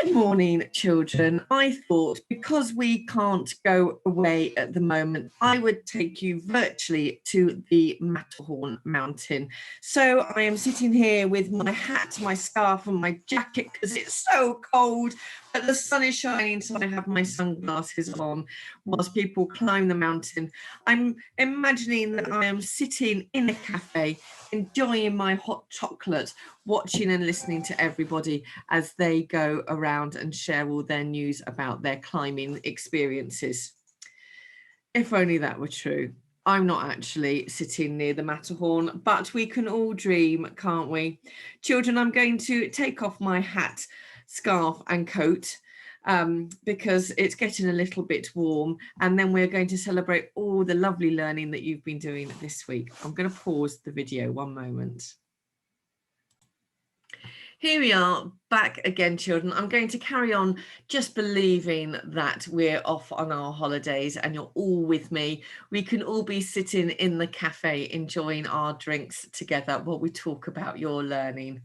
Good morning, children. I thought because we can't go away at the moment, I would take you virtually to the Matterhorn mountain. So I am sitting here with my hat, my scarf and my jacket because it's so cold, but the sun is shining, so I have my sunglasses on whilst people climb the mountain. I'm imagining that I am sitting in a cafe, enjoying my hot chocolate, watching and listening to everybody as they go around and share all their news about their climbing experiences. If only that were true. I'm not actually sitting near the Matterhorn, but we can all dream, can't we? Children, I'm going to take off my hat, scarf and coat because it's getting a little bit warm, and then we're going to celebrate all the lovely learning that you've been doing this week. I'm going to pause the video one moment. Here we are back again, children. I'm going to carry on just believing that we're off on our holidays and you're all with me. We can all be sitting in the cafe enjoying our drinks together while we talk about your learning.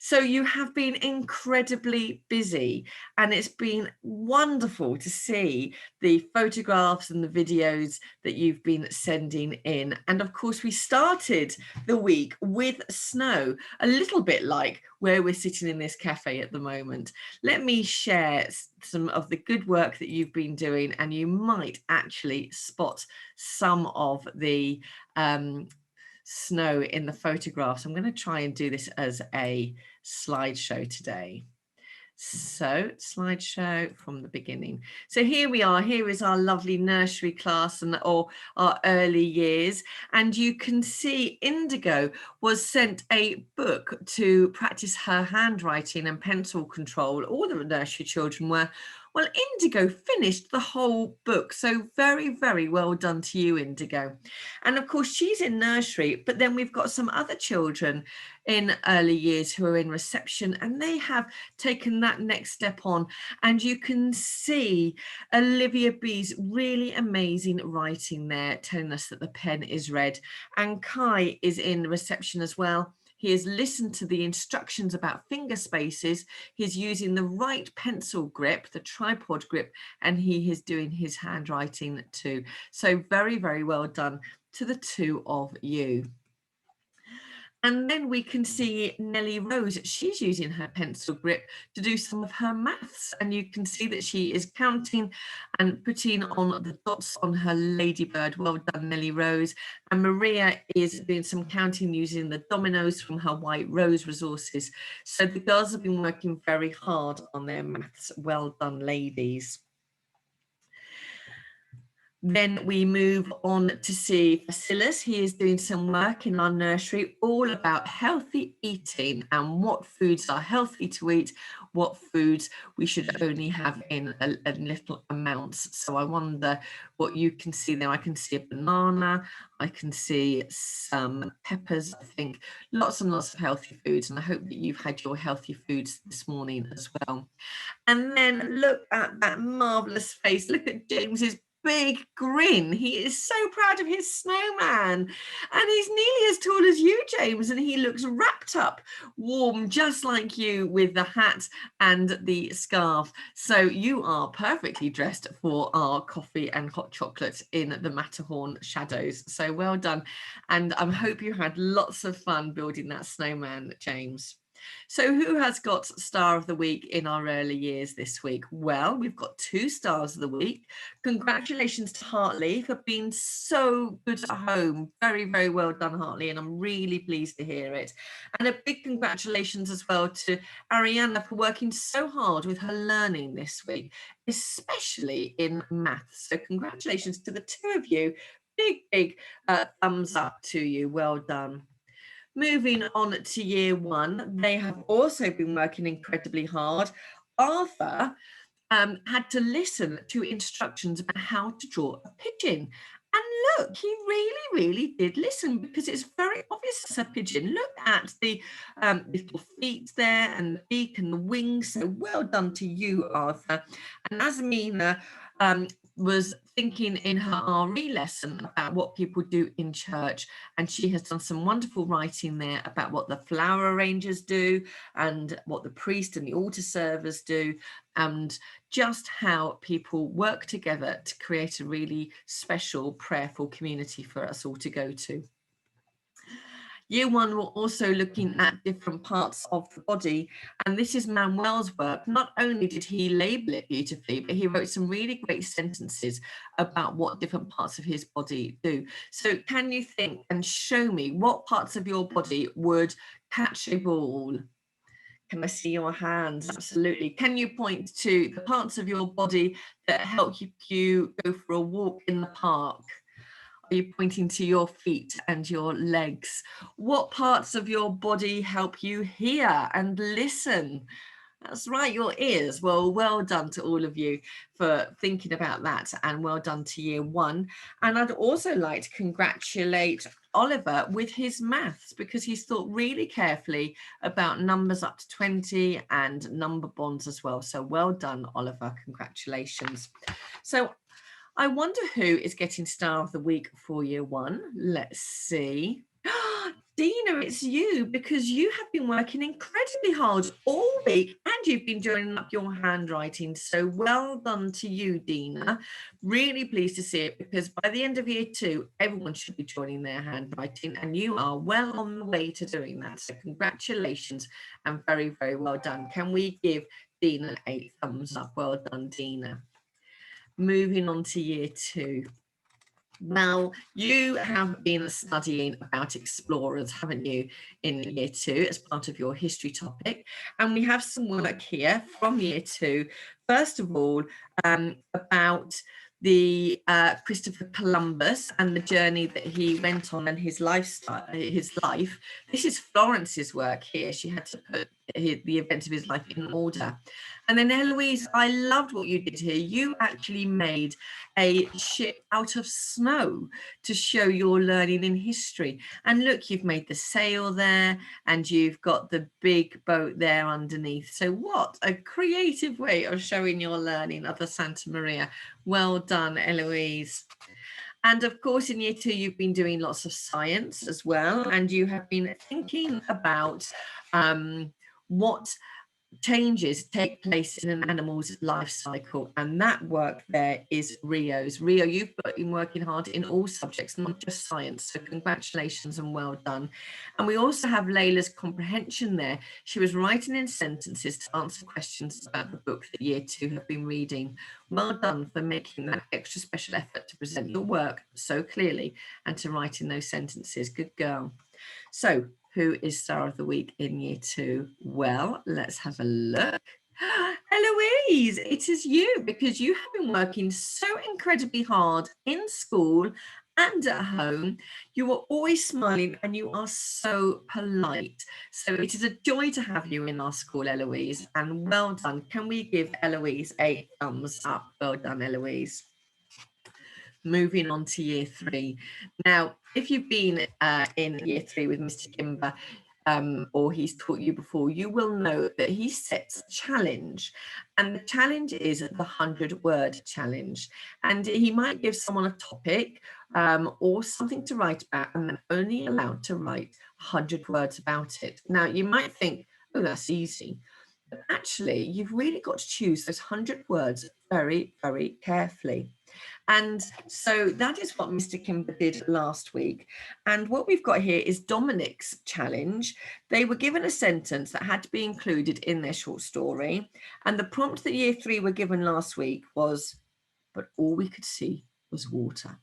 So you have been incredibly busy, and it's been wonderful to see the photographs and the videos that you've been sending in. And of course, we started the week with snow, a little bit like where we're sitting in this cafe at the moment. Let me share some of the good work that you've been doing, and you might actually spot some of the snow in the photographs. I'm going to try and do this as a slideshow today. So slideshow from the beginning. So here we are. Here is our lovely nursery class or our early years. And you can see Indigo was sent a book to practice her handwriting and pencil control. All the nursery children were. Well, Indigo finished the whole book. So very, very well done to you, Indigo. And of course, she's in nursery, but then we've got some other children in early years who are in reception, and they have taken that next step on. And you can see Olivia B's really amazing writing there, telling us that the pen is red. And Kai is in reception as well. He has listened to the instructions about finger spaces. He's using the right pencil grip, the tripod grip, and he is doing his handwriting too. So very, very well done to the two of you. And then we can see Nellie Rose. She's using her pencil grip to do some of her maths. And you can see that she is counting and putting on the dots on her ladybird. Well done, Nellie Rose. And Maria is doing some counting using the dominoes from her White Rose resources. So the girls have been working very hard on their maths. Well done, ladies. Then we move on to see Facilis. He is doing some work in our nursery all about healthy eating and what foods are healthy to eat, what foods we should only have in a little amounts. So I wonder what you can see there. I can see a banana, I can see some peppers, I think lots and lots of healthy foods. And I hope that you've had your healthy foods this morning as well. And then look at that marvelous face. Look at James's big grin. He is so proud of his snowman, and he's nearly as tall as you, James, and he looks wrapped up warm just like you with the hat and the scarf. So you are perfectly dressed for our coffee and hot chocolate in the Matterhorn shadows. So well done, and I hope you had lots of fun building that snowman, James. So who has got Star of the Week in our early years this week? Well, we've got 2 stars of the week. Congratulations to Hartley for being so good at home. Very, very well done, Hartley, and I'm really pleased to hear it. And a big congratulations as well to Arianna for working so hard with her learning this week, especially in maths. So congratulations to the 2 of you. Big thumbs up to you. Well done. Moving on to year 1, they have also been working incredibly hard. Arthur had to listen to instructions about how to draw a pigeon. And look, he really did listen, because it's very obvious it's a pigeon. Look at the little feet there and the beak and the wings. So well done to you, Arthur. And Asmina was thinking in her RE lesson about what people do in church, and she has done some wonderful writing there about what the flower arrangers do and what the priest and the altar servers do, and just how people work together to create a really special prayerful community for us all to go to. Year one, we're also looking at different parts of the body, and this is Manuel's work. Not only did he label it beautifully, but he wrote some really great sentences about what different parts of his body do. So can you think and show me what parts of your body would catch a ball? Can I see your hands? Absolutely. Can you point to the parts of your body that help you go for a walk in the park? Are you pointing to your feet and your legs? What parts of your body help you hear and listen? That's right, your ears. Well done to all of you for thinking about that, and well done to year one. And I'd also like to congratulate Oliver with his maths, because he's thought really carefully about numbers up to 20 and number bonds as well. So well done, Oliver. Congratulations. So I wonder who is getting Star of the Week for year one. Let's see. Dina, it's you, because you have been working incredibly hard all week and you've been joining up your handwriting. So well done to you, Dina. Really pleased to see it, because by the end of year two, everyone should be joining their handwriting, and you are well on the way to doing that. So congratulations and very, very well done. Can we give Dina a thumbs up? Well done, Dina. Moving on to year two. Now, you have been studying about explorers, haven't you, in year two as part of your history topic? And we have some work here from year two. First of all, about the Christopher Columbus and the journey that he went on and his lifestyle, his life. This is Florence's work here. She had to put the events of his life in order. And then Eloise, I loved what you did here. You actually made a ship out of snow to show your learning in history. And look, you've made the sail there and you've got the big boat there underneath. So what a creative way of showing your learning of the Santa Maria. Well done, Eloise. And of course, in year two, you've been doing lots of science as well. And you have been thinking about what changes take place in an animal's life cycle, and that work there is Rio's. Rio, you've been working hard in all subjects, not just science, so congratulations and well done. And we also have Layla's comprehension there. She was writing in sentences to answer questions about the book that year two have been reading. Well done for making that extra special effort to present your work so clearly and to write in those sentences. Good girl. So who is Star of the Week in year two? Well, let's have a look. Eloise, it is you, because you have been working so incredibly hard in school and at home. You are always smiling and you are so polite. So it is a joy to have you in our school, Eloise, and well done. Can we give Eloise a thumbs up? Well done, Eloise. Moving on to year three. Now, if you've been in year three with Mr. Kimber, or he's taught you before, you will know that he sets a challenge. And the challenge is the 100-word challenge. And he might give someone a topic or something to write about, and they're only allowed to write 100 words about it. Now, you might think, oh, that's easy. But actually, you've really got to choose those 100 words very, very carefully. And so that is what Mr. Kimber did last week. And what we've got here is Dominic's challenge. They were given a sentence that had to be included in their short story. And the prompt that year three were given last week was, but all we could see was water.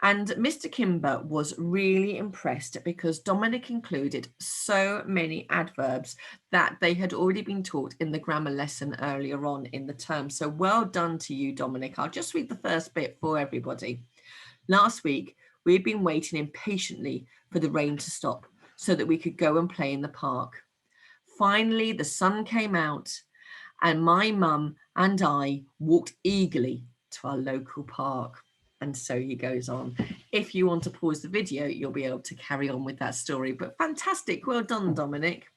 And Mr. Kimber was really impressed because Dominic included so many adverbs that they had already been taught in the grammar lesson earlier on in the term. So well done to you, Dominic. I'll just read the first bit for everybody. Last week, we'd been waiting impatiently for the rain to stop so that we could go and play in the park. Finally, the sun came out and my mum and I walked eagerly to our local park. And so he goes on. If you want to pause the video, you'll be able to carry on with that story. But fantastic. Well done, Dominic.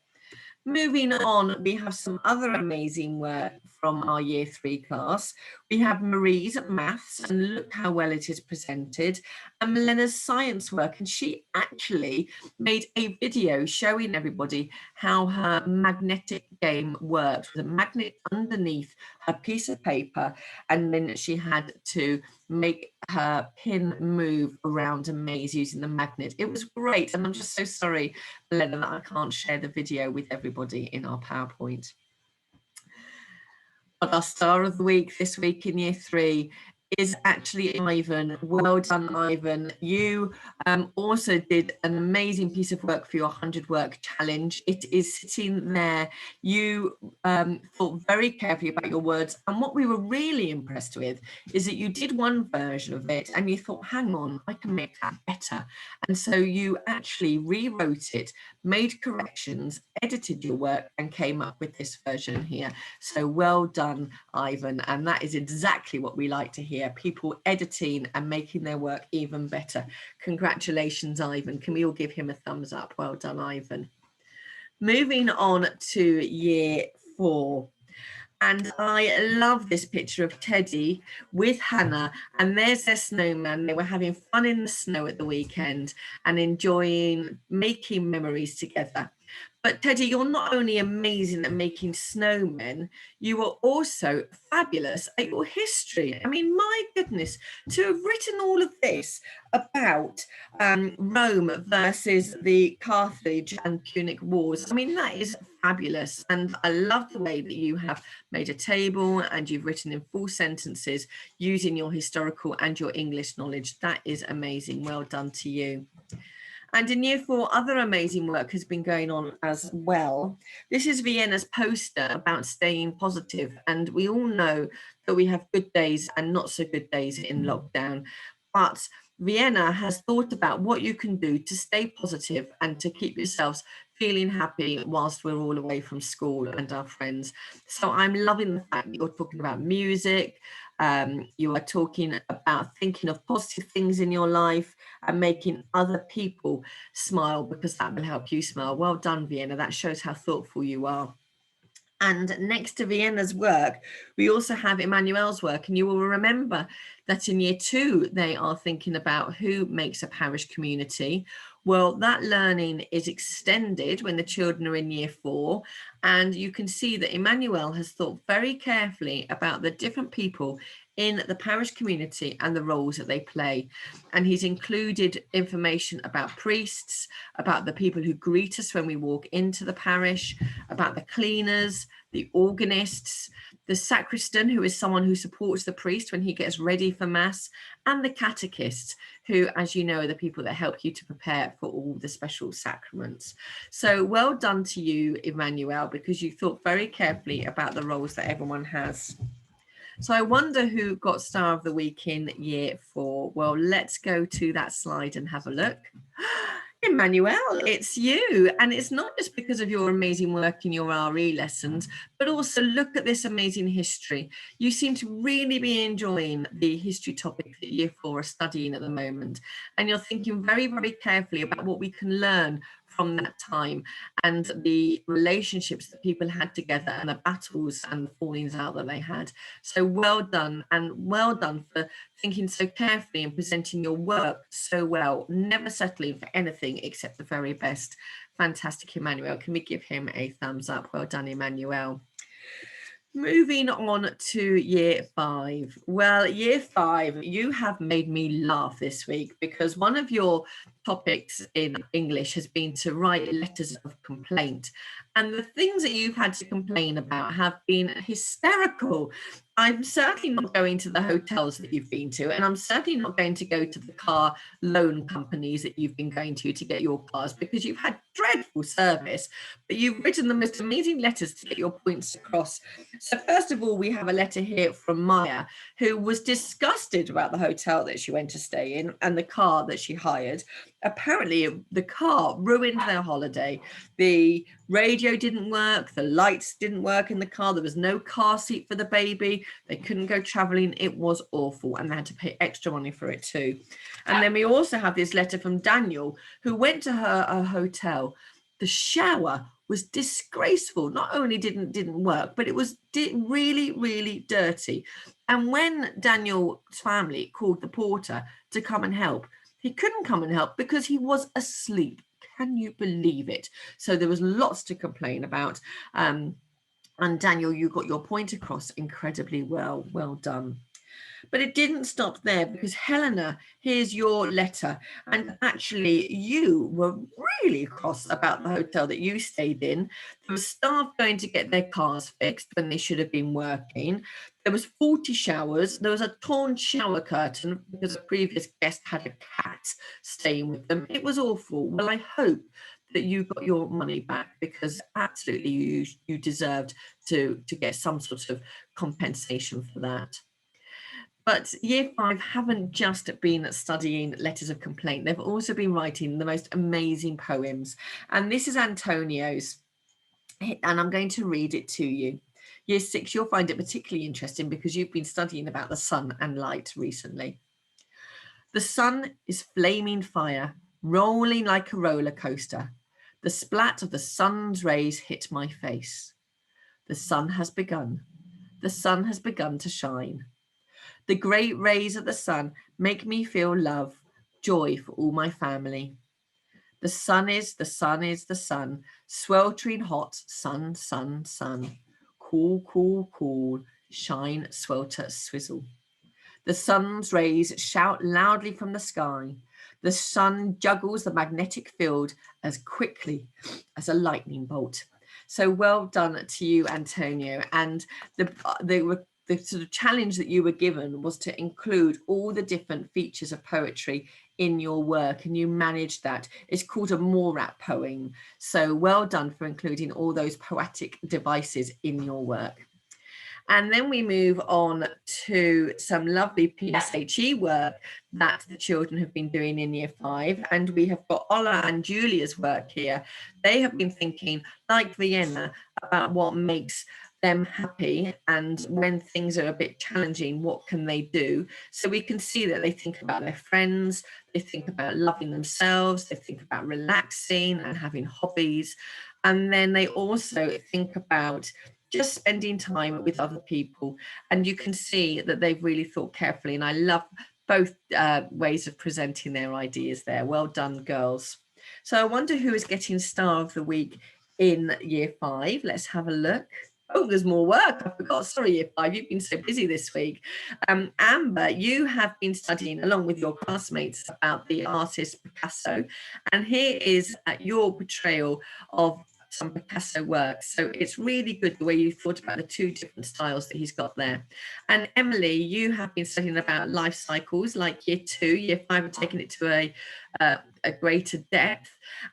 Moving on, we have some other amazing work from our Year 3 class. We have Marie's maths, and look how well it is presented, and Milena's science work, and she actually made a video showing everybody how her magnetic game worked, with a magnet underneath her piece of paper, and then she had to make her pin move around a maze using the magnet. It was great, and I'm just so sorry, Milena, that I can't share the video with everybody in our PowerPoint. But our star of the week this week in Year 3 is actually Ivan. Well done, Ivan. You also did an amazing piece of work for your 100 work challenge. It is sitting there. You thought very carefully about your words, and what we were really impressed with is that you did one version of it and you thought, hang on, I can make that better. And so you actually rewrote it, made corrections, edited your work, and came up with this version here. So well done, Ivan. And that is exactly what we like to hear, people editing and making their work even better. Congratulations, Ivan. Can we all give him a thumbs up? Well done, Ivan. Moving on to Year 4. And I love this picture of Teddy with Hannah, and there's their snowman. They were having fun in the snow at the weekend and enjoying making memories together. But Teddy, you're not only amazing at making snowmen, you are also fabulous at your history. I mean, my goodness, to have written all of this about Rome versus the Carthage and Punic Wars, I mean, that is fabulous. And I love the way that you have made a table and you've written in full sentences using your historical and your English knowledge. That is amazing. Well done to you. And in Year 4, other amazing work has been going on as well. This is Vienna's poster about staying positive. And we all know that we have good days and not so good days in lockdown. But Vienna has thought about what you can do to stay positive and to keep yourselves feeling happy whilst we're all away from school and our friends. So I'm loving the fact that you're talking about music. You are talking about thinking of positive things in your life and making other people smile, because that will help you smile. Well done, Vienna. That shows how thoughtful you are. And next to Vienna's work, we also have Emmanuel's work. And you will remember that in Year 2, they are thinking about who makes a parish community. Well, that learning is extended when the children are in Year 4. And you can see that Emmanuel has thought very carefully about the different people in the parish community and the roles that they play. And he's included information about priests, about the people who greet us when we walk into the parish, about the cleaners, the organists, the sacristan, who is someone who supports the priest when he gets ready for Mass, and the catechists, who, as you know, are the people that help you to prepare for all the special sacraments. So well done to you, Emmanuel, because you thought very carefully about the roles that everyone has. So I wonder who got Star of the Week in Year 4. Well, let's go to that slide and have a look. Emmanuel, it's you. And it's not just because of your amazing work in your RE lessons, but also look at this amazing history. You seem to really be enjoying the history topic that Year 4 are studying at the moment. And you're thinking very, very carefully about what we can learn from that time and the relationships that people had together and the battles and the fallings out that they had. So well done, and well done for thinking so carefully and presenting your work so well, never settling for anything except the very best. Fantastic, Emmanuel. Can we give him a thumbs up? Well done, Emmanuel. Moving on to Year 5. Well, Year 5, you have made me laugh this week because one of your topics in English has been to write letters of complaint. And the things that you've had to complain about have been hysterical. I'm certainly not going to the hotels that you've been to, and I'm certainly not going to go to the car loan companies that you've been going to get your cars, because you've had dreadful service, but you've written the most amazing letters to get your points across. So first of all, we have a letter here from Maya, who was disgusted about the hotel that she went to stay in and the car that she hired. Apparently, the car ruined their holiday. The radio didn't work, the lights didn't work in the car, there was no car seat for the baby, they couldn't go traveling. It was awful, and they had to pay extra money for it too. And then we also have this letter from Daniel, who went to her hotel. The shower was disgraceful. Not only didn't work, but it was really, really dirty. And when Daniel's family called the porter to come and help, he couldn't come and help because he was asleep. Can you believe it? So there was lots to complain about. And Daniel, you got your point across incredibly well. Well done. But it didn't stop there, because Helena, here's your letter. And actually, you were really cross about the hotel that you stayed in. There was staff going to get their cars fixed when they should have been working. There was 40 showers. There was a torn shower curtain because a previous guest had a cat staying with them. It was awful. Well, I hope that you got your money back, because absolutely you deserved to get some sort of compensation for that. But year 5 haven't just been studying letters of complaint. They've also been writing the most amazing poems. And this is Antonio's, and I'm going to read it to you. Year 6, you'll find it particularly interesting because you've been studying about the sun and light recently. The sun is flaming fire, rolling like a roller coaster. The splat of the sun's rays hit my face. The sun has begun. The sun has begun to shine. The great rays of the sun make me feel love, joy for all my family. The sun is, the sun is, the sun, sweltering hot, sun, sun, sun. Cool, cool, cool, shine, swelter, swizzle. The sun's rays shout loudly from the sky. The sun juggles the magnetic field as quickly as a lightning bolt. So well done to you, Antonio. And the sort of challenge that you were given was to include all the different features of poetry in your work, and you managed that. It's called a Morat poem. So well done for including all those poetic devices in your work. And then we move on to some lovely PSHE work that the children have been doing in year 5. And we have got Ola and Julia's work here. They have been thinking, like Vienna, about what makes them happy, and when things are a bit challenging, what can they do? So we can see that they think about their friends, they think about loving themselves, they think about relaxing and having hobbies. And then they also think about just spending time with other people. And you can see that they've really thought carefully. And I love both ways of presenting their ideas there. Well done, girls. So I wonder who is getting Star of the Week in year 5. Let's have a look. Oh, there's more work. I forgot. Sorry, year 5. You've been so busy this week. Amber, you have been studying along with your classmates about the artist Picasso. And here is your portrayal of some Picasso work. So it's really good the way you thought about the 2 different styles that he's got there. And Emily, you have been studying about life cycles, like year 2, year 5 have taken it to a greater depth.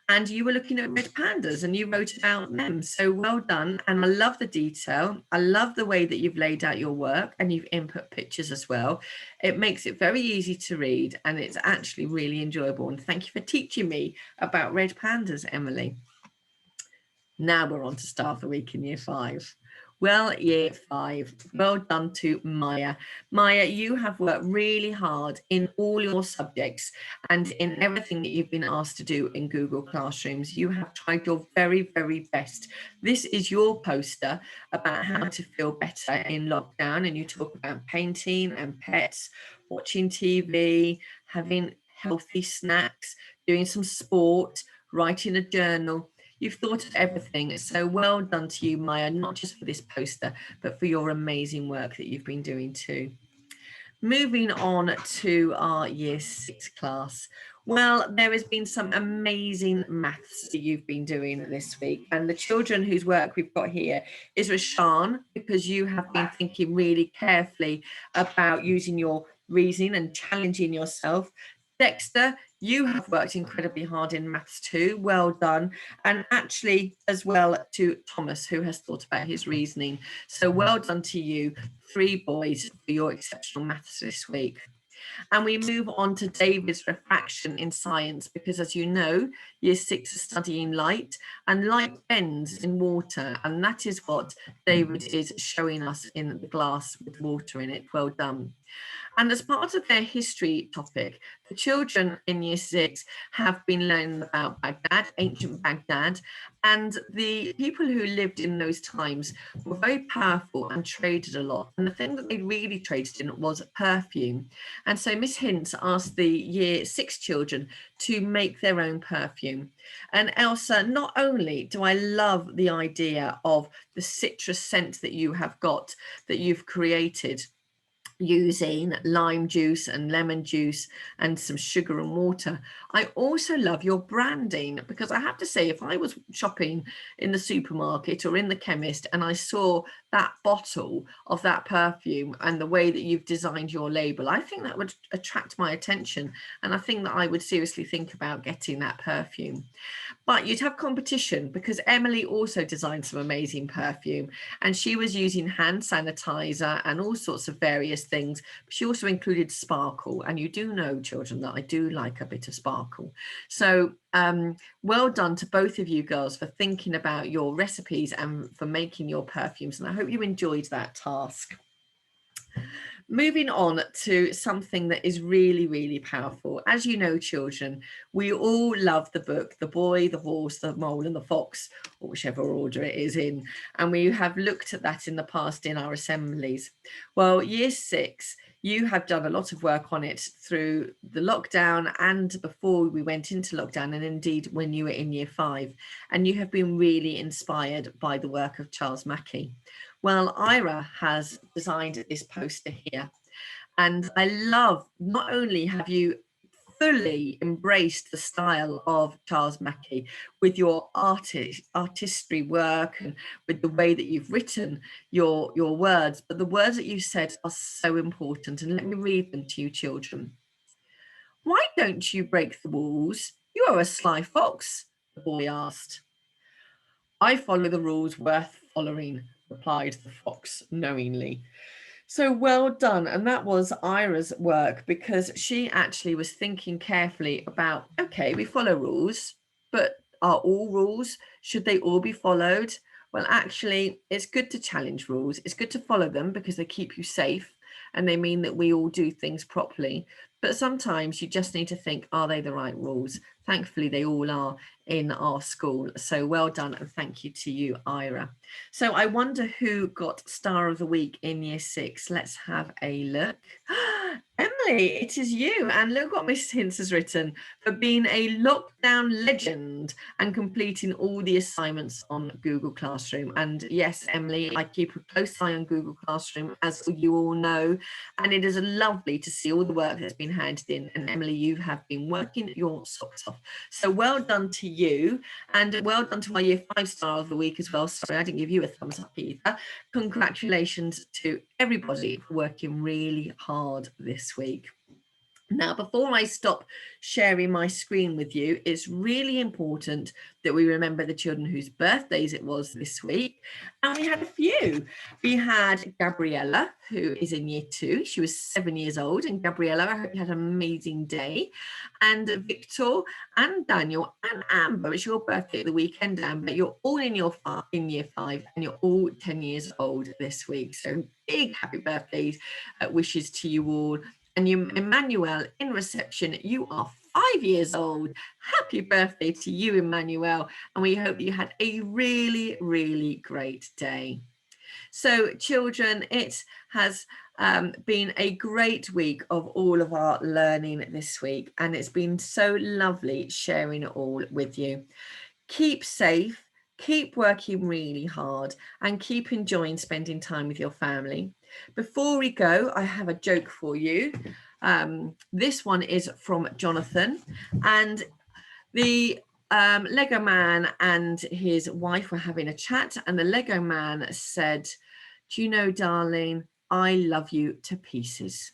And you were looking at red pandas and you wrote about them. So well done. And I love the detail. I love the way that you've laid out your work, and you've input pictures as well. It makes it very easy to read, and it's actually really enjoyable. And thank you for teaching me about red pandas, Emily. Now we're on to Star of the Week in year 5. Well, year 5, well done to Maya. Maya, you have worked really hard in all your subjects and in everything that you've been asked to do in Google Classrooms. You have tried your very, very best. This is your poster about how to feel better in lockdown, and you talk about painting and pets, watching TV, having healthy snacks, doing some sport, writing a journal. You've thought of everything. So well done to you, Maya, not just for this poster, but for your amazing work that you've been doing too. Moving on to our year 6 class. Well, there has been some amazing maths that you've been doing this week. And the children whose work we've got here is Rashan, because you have been thinking really carefully about using your reasoning and challenging yourself. Dexter, you have worked incredibly hard in maths too. Well done. And actually, as well to Thomas, who has thought about his reasoning. So well done to you, 3 boys, for your exceptional maths this week. And we move on to David's refraction in science, because as you know, year 6 is studying light, and light bends in water. And that is what David is showing us in the glass with water in it. Well done. And as part of their history topic, the children in Year 6 have been learning about Baghdad, ancient Baghdad, and the people who lived in those times were very powerful and traded a lot. And the thing that they really traded in was perfume. And so Miss Hints asked the Year 6 children to make their own perfume. And Elsa, not only do I love the idea of the citrus scent that you have got, that you've created, using lime juice and lemon juice and some sugar and water. I also love your branding, because I have to say, if I was shopping in the supermarket or in the chemist and I saw that bottle of that perfume and the way that you've designed your label, I think that would attract my attention, and I think that I would seriously think about getting that perfume. But you'd have competition, because Emily also designed some amazing perfume, and she was using hand sanitizer and all sorts of various things. She also included sparkle, and you do know, children, that I do like a bit of sparkle. So well done to both of you girls for thinking about your recipes and for making your perfumes, and I hope you enjoyed that task. Moving on to something that is really, really powerful. As you know, children, we all love the book, The Boy, the Horse, the Mole and the Fox, or whichever order it is in. And we have looked at that in the past in our assemblies. Well, Year 6, you have done a lot of work on it through the lockdown and before we went into lockdown, and indeed when you were in Year 5. And you have been really inspired by the work of Charles Mackay. Well, Ira has designed this poster here, and I love, not only have you fully embraced the style of Charles Mackay with your artistry work and with the way that you've written your words, but the words that you said are so important, and let me read them to you, children. "Why don't you break the rules? You are a sly fox," the boy asked. "I follow the rules worth following," replied the fox knowingly. So well done. And that was Ira's work, because she actually was thinking carefully about, okay, we follow rules, but are all rules, should they all be followed? Well, actually, it's good to challenge rules. It's good to follow them because they keep you safe and they mean that we all do things properly. But sometimes you just need to think, are they the right rules? Thankfully, they all are in our school. So well done, and thank you to you, Ira. So I wonder who got Star of the Week in Year 6. Let's have a look. Emily, it is you. And look what Miss Hints has written: for being a lockdown legend and completing all the assignments on Google Classroom. And yes, Emily, I keep a close eye on Google Classroom, as you all know, and it is lovely to see all the work that's been handed in. And Emily, you have been working your socks off. So well done to you, and well done to my Year 5 Star of the Week as well. Sorry, I didn't give you a thumbs up either. Congratulations to everybody for working really hard this week. Now, before I stop sharing my screen with you, it's really important that we remember the children whose birthdays it was this week. And we had a few. We had Gabriella, who is in Year 2. She was 7 years old. And Gabriella, I hope you had an amazing day. And Victor and Daniel and Amber, it's your birthday at the weekend, Amber. You're all in Year 5 and you're all 10 years old this week. So big happy birthdays wishes to you all. And you, Emmanuel, in reception, you are 5 years old. Happy birthday to you, Emmanuel. And we hope you had a really, really great day. So children, it has been a great week of all of our learning this week. And it's been so lovely sharing it all with you. Keep safe, keep working really hard, and keep enjoying spending time with your family. Before we go, I have a joke for you. This one is from Jonathan, and the Lego man and his wife were having a chat, and the Lego man said, "Do you know, darling, I love you to pieces."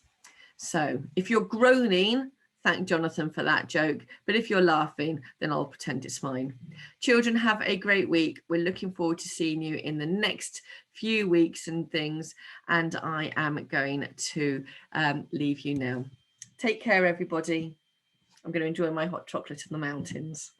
So if you're groaning, thank Jonathan for that joke. But if you're laughing, then I'll pretend it's mine. Children, have a great week. We're looking forward to seeing you in the next few weeks and things. And I am going to leave you now. Take care, everybody. I'm going to enjoy my hot chocolate in the mountains.